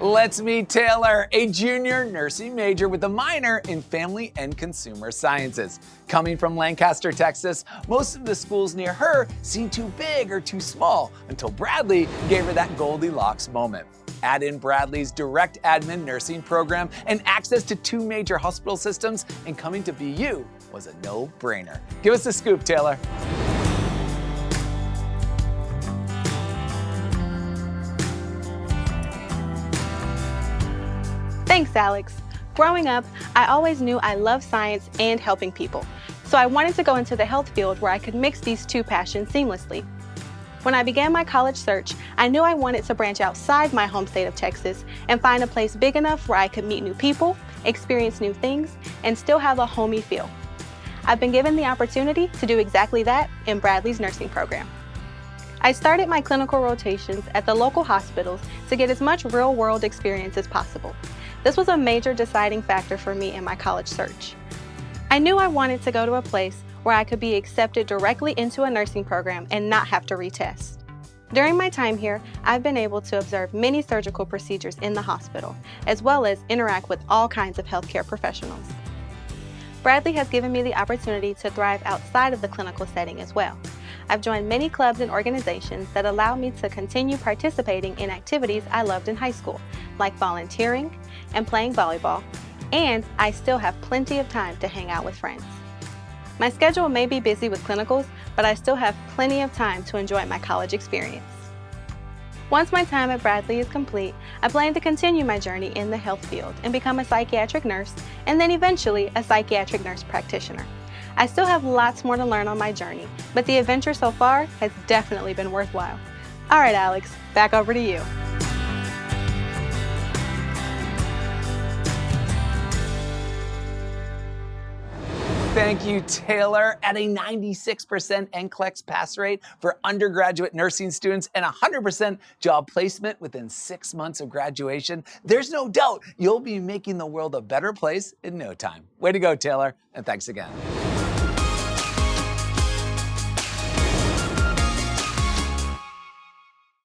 Let's meet Taylor, a junior nursing major with a minor in family and consumer sciences. Coming from Lancaster, Texas, most of the schools near her seemed too big or too small until Bradley gave her that Goldilocks moment. Add in Bradley's direct admin nursing program and access to 2 major hospital systems, and coming to BU was a no-brainer. Give us the scoop, Taylor. Thanks, Alex. Growing up, I always knew I loved science and helping people, so I wanted to go into the health field where I could mix these 2 passions seamlessly. When I began my college search, I knew I wanted to branch outside my home state of Texas and find a place big enough where I could meet new people, experience new things, and still have a homey feel. I've been given the opportunity to do exactly that in Bradley's nursing program. I started my clinical rotations at the local hospitals to get as much real-world experience as possible. This was a major deciding factor for me in my college search. I knew I wanted to go to a place where I could be accepted directly into a nursing program and not have to retest. During my time here, I've been able to observe many surgical procedures in the hospital, as well as interact with all kinds of healthcare professionals. Bradley has given me the opportunity to thrive outside of the clinical setting as well. I've joined many clubs and organizations that allow me to continue participating in activities I loved in high school, like volunteering and playing volleyball, and I still have plenty of time to hang out with friends. My schedule may be busy with clinicals, but I still have plenty of time to enjoy my college experience. Once my time at Bradley is complete, I plan to continue my journey in the health field and become a psychiatric nurse, and then eventually a psychiatric nurse practitioner. I still have lots more to learn on my journey, but the adventure so far has definitely been worthwhile. All right, Alex, back over to you. Thank you, Taylor. At a 96% NCLEX pass rate for undergraduate nursing students and 100% job placement within 6 months of graduation, there's no doubt you'll be making the world a better place in no time. Way to go, Taylor, and thanks again.